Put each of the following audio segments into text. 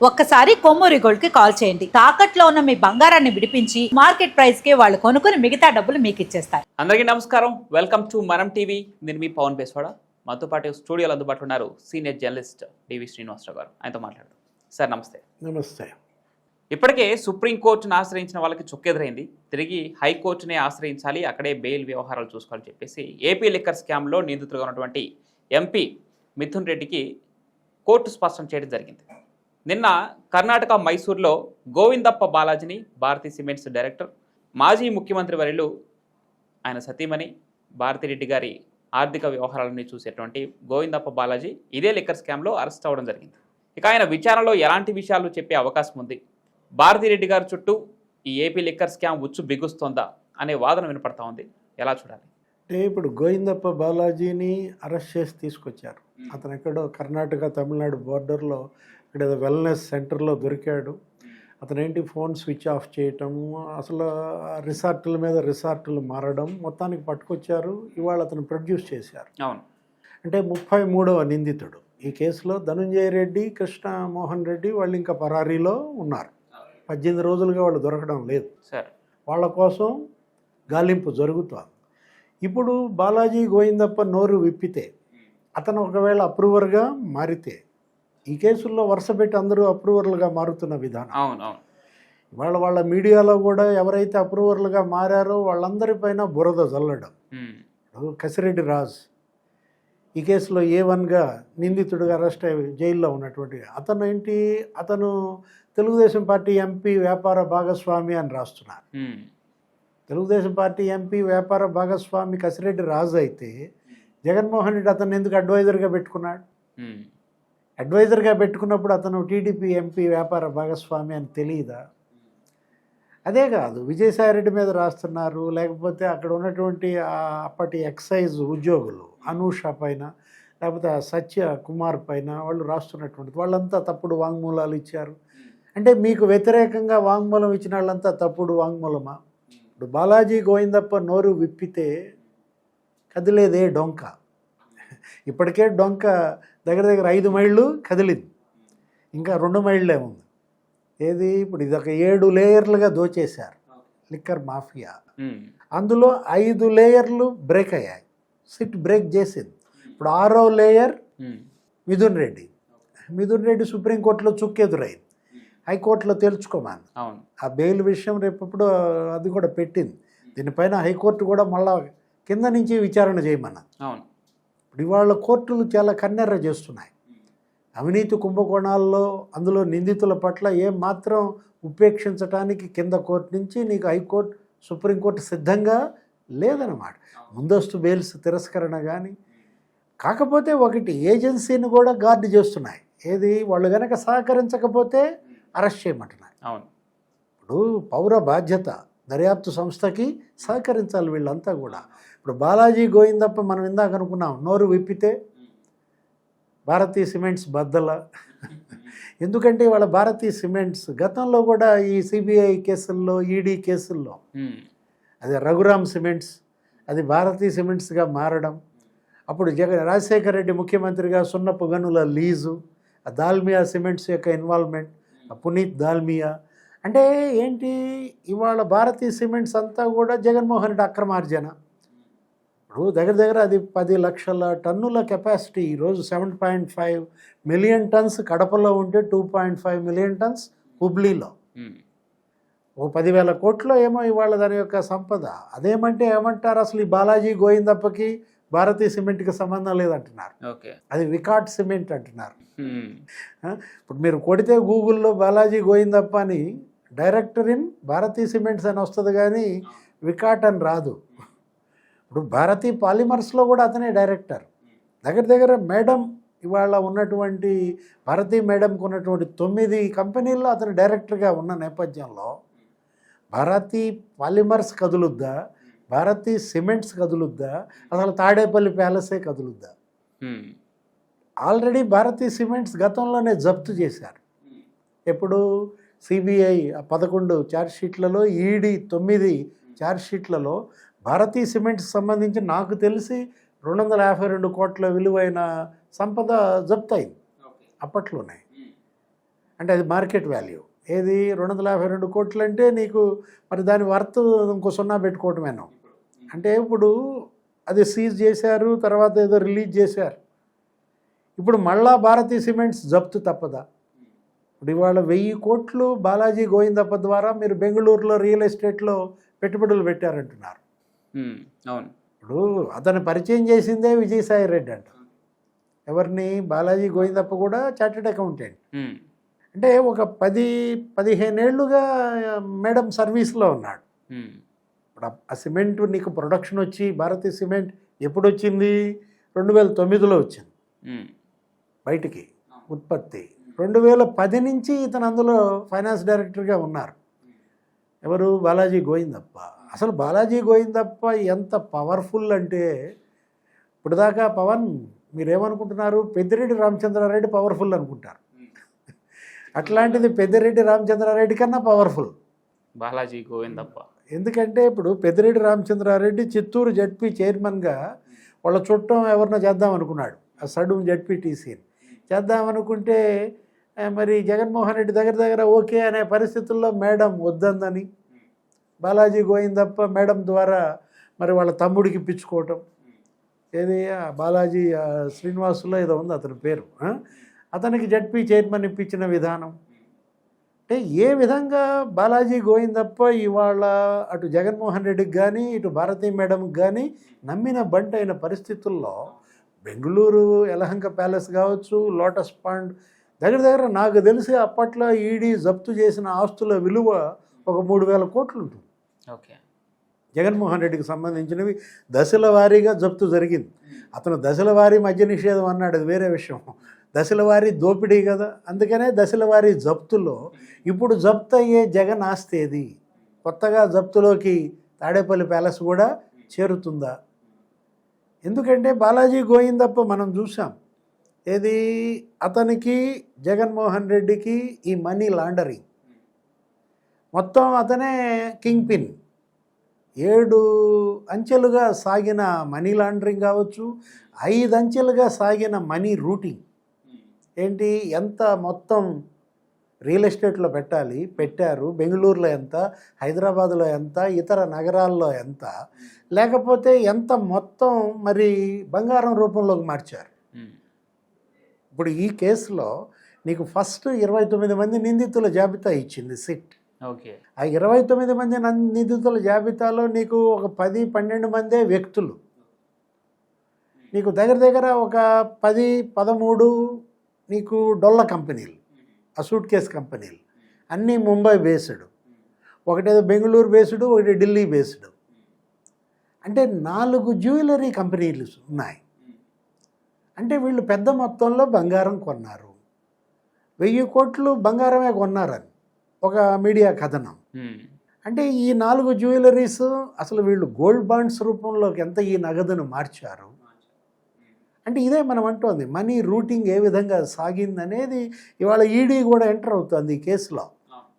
ఒక్కసారి కొమ్మూరి గోల్డ్ కి కాల్ చేయండి. తాకట్లో ఉన్న మీ బంగారాన్ని విడిపించి మార్కెట్ ప్రైస్ కి వాళ్ళు కొనుక్కుని మిగతా డబ్బులు మీకు ఇచ్చేస్తారు. అందరికీ నమస్కారం. వెల్కమ్ టు మనం టీవీ. నేను మీ పవన్ బేస్వాడ. మాతో పాటు స్టూడియోలో అందుబాటులో ఉన్నారు సీనియర్ జర్నలిస్ట్ డివి శ్రీనివాసరావు గారు. ఆయనతో మాట్లాడదాం. సార్ నమస్తే. నమస్తే. ఇప్పటికే సుప్రీంకోర్టును ఆశ్రయించిన వాళ్ళకి చుక్కెదురైంది. తిరిగి హైకోర్టునే ఆశ్రయించాలి, అక్కడే బెయిల్ వ్యవహారాలు చూసుకోవాలని చెప్పేసి ఏపీ లిక్కర్ స్కామ్లో నిందితులుగా ఉన్నటువంటి ఎంపీ మిథున్ రెడ్డికి కోర్టు స్పష్టం చేయడం జరిగింది. నిన్న కర్ణాటక మైసూర్లో గోవిందప్ప బాలాజీని భారతీ సిమెంట్స్ డైరెక్టర్, మాజీ ముఖ్యమంత్రి వర్యులు ఆయన సతీమణి భారతిరెడ్డి గారి ఆర్థిక వ్యవహారాలని చూసేటువంటి గోవిందప్ప బాలాజీ ఇదే లిక్కర్ స్కామ్లో అరెస్ట్ అవ్వడం జరిగింది. ఇక ఆయన విచారణలో ఎలాంటి విషయాలు చెప్పే అవకాశం ఉంది, భారతిరెడ్డి గారి చుట్టూ ఈ ఏపీ లిక్కర్ స్కామ్ ఉచ్చు బిగుస్తోందా అనే వాదన వినపడతా ఉంది. ఎలా చూడాలి? అంటే ఇప్పుడు గోవిందప్ప బాలాజీని అరెస్ట్ చేసి తీసుకొచ్చారు. అతను ఎక్కడో కర్ణాటక తమిళనాడు బోర్డర్లో ఇక్కడ వెల్నెస్ సెంటర్లో దొరికాడు. అతను ఏంటి ఫోన్ స్విచ్ ఆఫ్ చేయటం, అసలు రిసార్టుల మీద రిసార్టులు మారడం, మొత్తానికి పట్టుకొచ్చారు. ఇవాళ అతను ప్రొడ్యూస్ చేశారు. అవును. అంటే 33వ నిందితుడు ఈ కేసులో ధనుంజయ రెడ్డి, కృష్ణమోహన్ రెడ్డి వాళ్ళు ఇంకా పరారీలో ఉన్నారు. 18 రోజులుగా వాళ్ళు దొరకడం లేదు. సార్, వాళ్ళ కోసం గాలింపు జరుగుతోంది. ఇప్పుడు బాలాజీ గోవిందప్ప నోరు విప్పితే, అతను ఒకవేళ అప్రూవర్గా మారితే, ఈ కేసుల్లో వరుస పెట్టి అందరూ అప్రూవర్లుగా మారుతున్న విధానం. అవును అవును. ఇవాళ వాళ్ళ మీడియాలో కూడా ఎవరైతే అప్రూవర్లుగా మారారో వాళ్ళందరిపైన బురద చల్లడం. కసిరెడ్డి రాజ్ ఈ కేసులో A1గా నిందితుడిగా అరెస్ట్ అయ్యి జైల్లో ఉన్నటువంటి అతను ఏంటి, అతను తెలుగుదేశం పార్టీ ఎంపీ వ్యాపార భాగస్వామి అని రాస్తున్నారు. తెలుగుదేశం పార్టీ ఎంపీ వ్యాపార భాగస్వామి కసిరెడ్డి రాజు అయితే జగన్మోహన్ రెడ్డి అతను ఎందుకు అడ్వైజర్గా పెట్టుకున్నాడు? అడ్వైజర్గా పెట్టుకున్నప్పుడు అతను టీడీపీ ఎంపీ వ్యాపార భాగస్వామి అని తెలియదా? అదే కాదు, విజయసాయిరెడ్డి మీద రాస్తున్నారు, లేకపోతే అక్కడ ఉన్నటువంటి అప్పటి ఎక్సైజ్ ఉద్యోగులు అనూష పైన, లేకపోతే సత్య కుమార్ పైన వాళ్ళు రాస్తున్నటువంటి వాళ్ళంతా తప్పుడు వాంగ్మూలాలు ఇచ్చారు. అంటే మీకు వ్యతిరేకంగా వాంగ్మూలం ఇచ్చిన వాళ్ళంతా తప్పుడు వాంగ్మూలమా? ఇప్పుడు బాలాజీ గోవిందప్ప నోరు విప్పితే కదిలేదే డొంక. ఇప్పటికే డొంక దగ్గర 5 మైళ్ళు కదిలింది, ఇంకా 2 మైళ్ళే ఉంది. ఏది ఇప్పుడు ఇదొక 7 లేయర్లుగా దోచేశారు లిక్కర్ మాఫియా. అందులో 5 లేయర్లు బ్రేక్ అయ్యాయి, సిట్ బ్రేక్ చేసింది. ఇప్పుడు 6వ లేయర్ మిథున్ రెడ్డి. మిథున్ రెడ్డి సుప్రీంకోర్టులో చుక్కెదురైంది, హైకోర్టులో తేల్చుకోమని. ఆ బెయిల్ విషయం రేపప్పుడు అది కూడా పెట్టింది. దీనిపైన హైకోర్టు కూడా మళ్ళా కింద నుంచి విచారణ చేయమన్నది. ఇప్పుడు ఇవాళ కోర్టులు చాలా కన్నెర్ర చేస్తున్నాయి. అవినీతి కుంభకోణాల్లో అందులో నిందితుల పట్ల ఏం మాత్రం ఉపేక్షించడానికి కింద కోర్టు నుంచి నీకు హైకోర్టు సుప్రీంకోర్టు సిద్ధంగా లేదన్నమాట. ముందస్తు బెయిల్స్ తిరస్కరణ కానీ. కాకపోతే ఒకటి, ఏజెన్సీని కూడా గార్డు చేస్తున్నాయి. ఏది, వాళ్ళు కనుక సహకరించకపోతే అరెస్ట్ చేయమంటున్నాయి. అవును. ఇప్పుడు పౌర బాధ్యత దర్యాప్తు సంస్థకి సహకరించాలి వీళ్ళంతా కూడా. ఇప్పుడు బాలాజీ గోవిందప్ప మనం ఇందాక అనుకున్నాం, నోరు విప్పితే భారతీ సిమెంట్స్ బద్దల. ఎందుకంటే వాళ్ళ భారతీ సిమెంట్స్ గతంలో కూడా ఈ సిబిఐ కేసుల్లో, ఈడీ కేసుల్లో అది రఘురామ్ సిమెంట్స్, అది భారతీ సిమెంట్స్గా మారడం, అప్పుడు రాజశేఖర రెడ్డి ముఖ్యమంత్రిగా సున్నపు గనుల లీజు, ఆ దాల్మియా సిమెంట్స్ యొక్క ఇన్వాల్వ్మెంట్, పునీత్ దాల్మియా. అంటే ఏంటి, ఇవాళ భారతీ సిమెంట్స్ అంతా కూడా జగన్మోహన్ రెడ్డి అక్రమార్జన. ఇప్పుడు దగ్గర అది 10 లక్షల టన్నుల కెపాసిటీ. ఈరోజు 7.5 మిలియన్ టన్స్ కడపలో ఉంటే 2.5 మిలియన్ టన్స్ హుబ్లీలో. ఓ 10,000 కోట్లు ఏమో ఇవాళ దాని యొక్క సంపద. అదేమంటే ఏమంటారు, అసలు ఈ బాలాజీ గోవిందప్పకి భారతీ సిమెంట్కి సంబంధం లేదంటున్నారు. అది వికాట్ సిమెంట్ అంటున్నారు. ఇప్పుడు మీరు కొడితే గూగుల్లో బాలాజీ గోవిందప్ప అని డైరెక్టర్ ఇన్ భారతీ సిమెంట్స్ అని వస్తుంది, కానీ వికాట్ అని రాదు. ఇప్పుడు భారతీ పాలిమర్స్లో కూడా అతనే డైరెక్టర్. దగ్గర మేడం ఇవాళ ఉన్నటువంటి భారతీ మేడంకు ఉన్నటువంటి 9 కంపెనీల్లో అతను డైరెక్టర్గా ఉన్న నేపథ్యంలో భారతీ పాలిమర్స్ కదులుద్దా, భారతీ సిమెంట్స్ కదులుద్దా, అసలు తాడేపల్లి ప్యాలెసే కదులుద్దా? ఆల్రెడీ భారతీ సిమెంట్స్ గతంలోనే జప్తు చేశారు. ఎప్పుడు సిబిఐ 11 ఛార్జ్షీట్లలో, ఈడీ 9 ఛార్జ్షీట్లలో భారతీ సిమెంట్స్ సంబంధించి నాకు తెలిసి 252 కోట్ల విలువైన సంపద జప్తయింది అప్పట్లోనే. అంటే అది మార్కెట్ వాల్యూ. ఏది 252 కోట్లు అంటే నీకు మరి దాని వర్త్ ఇంకో సున్నా పెట్టుకోవటమేనో. అంటే ఇప్పుడు అది సీజ్ చేశారు, తర్వాత ఏదో రిలీజ్ చేశారు. ఇప్పుడు మళ్ళా భారతీ సిమెంట్స్ జప్తు తప్పదా? ఇప్పుడు ఇవాళ 1000 కోట్లు బాలాజీ గోవిందప్ప ద్వారా మీరు బెంగళూరులో రియల్ ఎస్టేట్లో పెట్టుబడులు పెట్టారంటున్నారు. అవును. ఇప్పుడు అతను పరిచయం చేసిందే విజయసాయి రెడ్డి అంట. ఎవరిని? బాలాజీ గోవిందప్ప కూడా చార్టెడ్ అకౌంటెంట్. అంటే ఒక 10-15 ఏళ్ళుగా మేడం సర్వీస్లో ఉన్నాడు. ఇప్పుడు ఆ సిమెంట్ నీకు ప్రొడక్షన్ వచ్చి భారతీ సిమెంట్ ఎప్పుడు వచ్చింది? 2009లో వచ్చింది బయటికి ఉత్పత్తి. 2010 నుంచి ఇతను అందులో ఫైనాన్స్ డైరెక్టర్గా ఉన్నారు. ఎవరు? బాలాజీ గోవిందప్ప. అసలు బాలాజీ గోవిందప్ప ఎంత పవర్ఫుల్ అంటే ఇప్పుడు దాకా పవన్ మీరేమనుకుంటున్నారు? పెద్దిరెడ్డి రామచంద్రారెడ్డి పవర్ఫుల్ అనుకుంటారు. అట్లాంటిది పెద్దిరెడ్డి రామచంద్రారెడ్డి కన్నా పవర్ఫుల్ బాలాజీ గోవిందప్ప. ఎందుకంటే ఇప్పుడు పెద్దిరెడ్డి రామచంద్రారెడ్డి చిత్తూరు జడ్పీ చైర్మన్గా వాళ్ళ చుట్టం ఎవరినో చేద్దాం అనుకున్నాడు. ఆ సడూం జడ్పీటీసీని చేద్దామనుకుంటే మరి జగన్మోహన్ రెడ్డి దగ్గర ఓకే అనే పరిస్థితుల్లో మేడం వద్దందని బాలాజీ గోవిందప్ప మేడం ద్వారా మరి వాళ్ళ తమ్ముడికి ఇప్పించుకోవటం. ఏది బాలాజీ శ్రీనివాసులో ఏదో ఉంది అతని పేరు. అతనికి జడ్పీ చైర్మన్ ఇప్పించిన విధానం. అంటే ఏ విధంగా బాలాజీ గోవిందప్ప ఇవాళ అటు జగన్మోహన్ రెడ్డికి కానీ ఇటు భారతీ మేడంకి కానీ నమ్మిన బంట్ అయిన పరిస్థితుల్లో బెంగళూరు యలహంక ప్యాలెస్ కావచ్చు, లోటస్ పాండ్ దగ్గర నాకు తెలిసి అప్పట్లో ఈడీ జప్తు చేసిన ఆస్తుల విలువ ఒక 3,000 కోట్లు ఉంటుంది. ఓకే. జగన్మోహన్ రెడ్డికి సంబంధించినవి దశల వారీగా జప్తు జరిగింది. అతను దశల వారీ మద్య నిషేధం అన్నాడు, అది వేరే విషయం. దశల వారీ దోపిడీ కదా, అందుకనే దశల వారీ జప్తులో ఇప్పుడు జప్తు అయ్యే జగన్ ఆస్తి ఏది? కొత్తగా జప్తులోకి తాడేపల్లి ప్యాలెస్ కూడా చేరుతుందా? ఎందుకంటే బాలాజీ గోవిందప్ప మనం చూసాం ఏది అతనికి జగన్మోహన్ రెడ్డికి ఈ మనీ లాండరింగ్ మొత్తం అతనే కింగ్ పిన్. 7 అంచెలుగా సాగిన మనీ లాండరింగ్ కావచ్చు, 5 అంచెలుగా సాగిన మనీ రూటింగ్ ఏంటి, ఎంత మొత్తం రియల్ ఎస్టేట్లో పెట్టారు. బెంగళూరులో ఎంత, హైదరాబాద్లో ఎంత, ఇతర నగరాల్లో ఎంత, లేకపోతే ఎంత మొత్తం మరి బంగారం రూపంలోకి మార్చారు. ఇప్పుడు ఈ కేసులో నీకు ఫస్ట్ 29 మంది నిందితుల జాబితా ఇచ్చింది సిట్. ఓకే. ఆ 29 మంది నిందితుల జాబితాలో నీకు ఒక 10-12 మందే వ్యక్తులు, నీకు దగ్గర ఒక 10-13 నీకు డొల్ల కంపెనీలు, ఆ సూట్ కేస్ కంపెనీలు అన్నీ ముంబై బేస్డ్, ఒకటేదో బెంగళూరు బేస్డ్, ఒకటి ఢిల్లీ బేస్డ్. అంటే 4 జ్యువెలరీ కంపెనీలు ఉన్నాయి. అంటే వీళ్ళు పెద్ద మొత్తంలో బంగారం కొన్నారు. 1000 కోట్లు బంగారమే కొన్నారని ఒక మీడియా కథనం. అంటే ఈ 4 జ్యువెలరీస్ అసలు వీళ్ళు గోల్డ్ బాండ్స్ రూపంలోకి ఎంత ఈ నగదును మార్చారు. అంటే ఇదే మనం అంటోంది మనీ రూటింగ్ ఏ విధంగా సాగిందనేది ఇవాళ ఈడీ కూడా ఎంటర్ అవుతుంది ఈ కేసులో.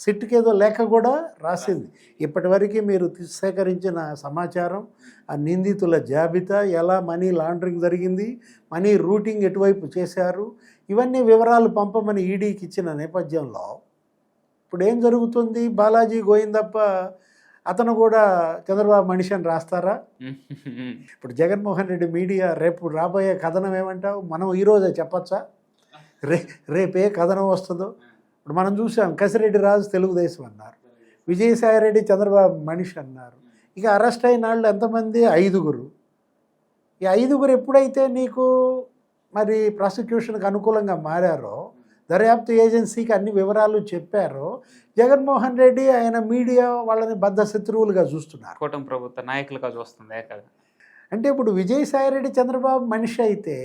సిట్కి ఏదో లేఖ కూడా రాసింది. ఇప్పటివరకు మీరు సేకరించిన సమాచారం, ఆ నిందితుల జాబితా, ఎలా మనీ లాండరింగ్ జరిగింది, మనీ రూటింగ్ ఎటువైపు చేశారు, ఇవన్నీ వివరాలు పంపమని ఈడీకి ఇచ్చిన నేపథ్యంలో ఇప్పుడు ఏం జరుగుతుంది? బాలాజీ గోవిందప్ప అతను కూడా చంద్రబాబు మనిషి అని రాస్తారా? ఇప్పుడు జగన్మోహన్ రెడ్డి మీడియా రేపు రాబోయే కథనం ఏమంటావు? మనం ఈరోజే చెప్పచ్చా? రేపే కథనం వస్తుందో? ఇప్పుడు మనం చూసాం, కసిరెడ్డి రాజు తెలుగుదేశం అన్నారు, విజయసాయి రెడ్డి చంద్రబాబు మనిషి అన్నారు. ఇక అరెస్ట్ అయిన వాళ్ళు ఎంతమంది? 5. ఈ 5 ఎప్పుడైతే నీకు మరి ప్రాసిక్యూషన్కి అనుకూలంగా మారారో, దర్యాప్తు ఏజెన్సీకి అన్ని వివరాలు చెప్పారో, జగన్మోహన్ రెడ్డి ఆయన మీడియా వాళ్ళని బద్ధ శత్రువులుగా చూస్తున్నారు, కూటమి ప్రభుత్వ నాయకులుగా చూస్తుంది కదా. అంటే ఇప్పుడు విజయసాయి రెడ్డి చంద్రబాబు మనిషి అయితే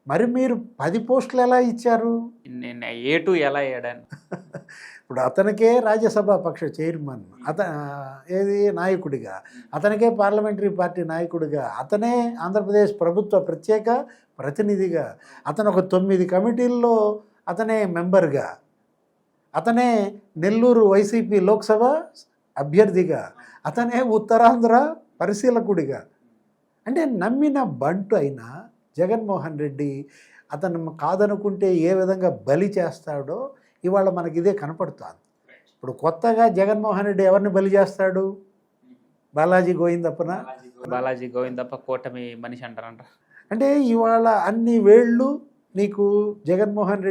మరి మీరు 10 పోస్టులు ఎలా ఇచ్చారు? ఏటు ఎలా వేయడాను? ఇప్పుడు అతనికే రాజ్యసభ పక్ష చైర్మన్, ఏది నాయకుడిగా, అతనికే పార్లమెంటరీ పార్టీ నాయకుడిగా, అతనే ఆంధ్రప్రదేశ్ ప్రభుత్వ ప్రత్యేక ప్రతినిధిగా, అతను ఒక 9 కమిటీల్లో అతనే మెంబర్గా, అతనే నెల్లూరు వైసీపీ లోక్సభ అభ్యర్థిగా, అతనే ఉత్తరాంధ్ర పరిశీలకుడిగా. అంటే నమ్మిన బంటు అయినా జగన్మోహన్ రెడ్డి అతను కాదనుకుంటే ఏ విధంగా బలి చేస్తాడో ఇవాళ మనకి ఇదే కనపడుతుంది. ఇప్పుడు కొత్తగా జగన్మోహన్ రెడ్డి ఎవరిని బలి చేస్తాడు? బాలాజీ గోవిందప్పన. బాలాజీ గోవిందప్ప కూటమి మనిషి అంటారంట. అంటే ఇవాళ అన్ని వేళ్ళు నీకు జగన్మోహన్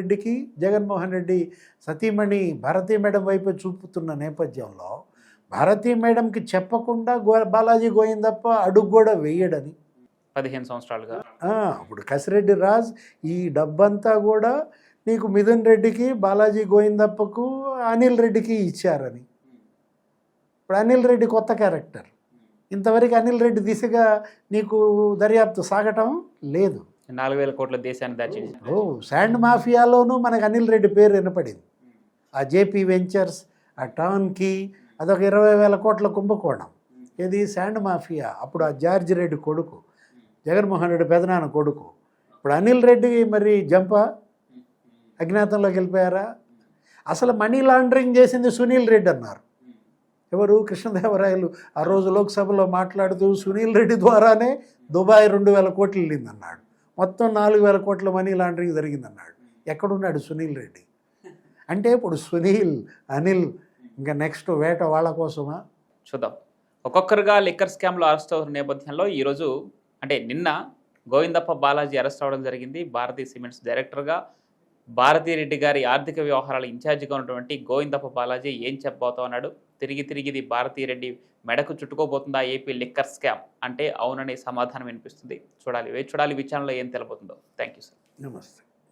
రెడ్డి సతీమణి భారతీ మేడం వైపు చూపుతున్న నేపథ్యంలో భారతీ మేడంకి చెప్పకుండా బాలాజీ గోవిందప్ప అడుగు కూడా వేయడని 15 సంవత్సరాలుగా. ఇప్పుడు కసిరెడ్డి రాజ్ ఈ డబ్బంతా కూడా నీకు మిథున్ రెడ్డికి, బాలాజీ గోవిందప్పకు, అనిల్ రెడ్డికి ఇచ్చారని. ఇప్పుడు అనిల్ రెడ్డి కొత్త క్యారెక్టర్. ఇంతవరకు అనిల్ రెడ్డి దిశగా నీకు దర్యాప్తు సాగటం లేదు. 4,000 కోట్ల దేశాన్ని దాచింది. శాండ్ మాఫియాలోనూ మనకు అనిల్ రెడ్డి పేరు వినపడింది. ఆ జేపీ వెంచర్స్, ఆ టౌన్కి అదొక 20,000 కోట్ల కుంభకోణం. ఇది శాండ్ మాఫియా. అప్పుడు ఆ జార్జ్ రెడ్డి కొడుకు, జగన్మోహన్ రెడ్డి పెదనాన్న కొడుకు. ఇప్పుడు అనిల్ రెడ్డి మరి అజ్ఞాతంలోకి వెళ్ళిపోయారా? అసలు మనీ లాండరింగ్ చేసింది సునీల్ రెడ్డి అన్నారు. ఎవరు? కృష్ణదేవరాయలు ఆ రోజు లోక్సభలో మాట్లాడుతూ సునీల్ రెడ్డి ద్వారానే దుబాయ్ 2,000 కోట్లు వెళ్ళిందన్నాడు. మొత్తం 4,000 కోట్ల మనీ లాండరింగ్ జరిగిందన్నాడు. ఎక్కడున్నాడు సునీల్ రెడ్డి? అంటే ఇప్పుడు సునీల్, అనిల్, ఇంకా నెక్స్ట్ వేట వాళ్ళ కోసమా? చూద్దాం. ఒక్కొక్కరుగా లిక్కర్ స్కామ్లో అరెస్ట్ అవుతున్న నేపథ్యంలో ఈరోజు అంటే నిన్న గోవిందప్ప బాలాజీ అరెస్ట్ అవ్వడం జరిగింది. భారతీ సిమెంట్స్ డైరెక్టర్గా భారతీరెడ్డి గారి ఆర్థిక వ్యవహారాల ఇన్ఛార్జిగా ఉన్నటువంటి గోవిందప్ప బాలాజీ ఏం చెప్పబోతా ఉన్నాడు? తిరిగి ఇది భారతీరెడ్డి మెడకు చుట్టుకోబోతుందా ఏపీ లిక్కర్ స్కామ్ అంటే అవుననే సమాధానం వినిపిస్తుంది. చూడాలి, వేచి చూడాలి. విచారణలో ఏం తెలబోతుందో. Thank you sir. నమస్తే.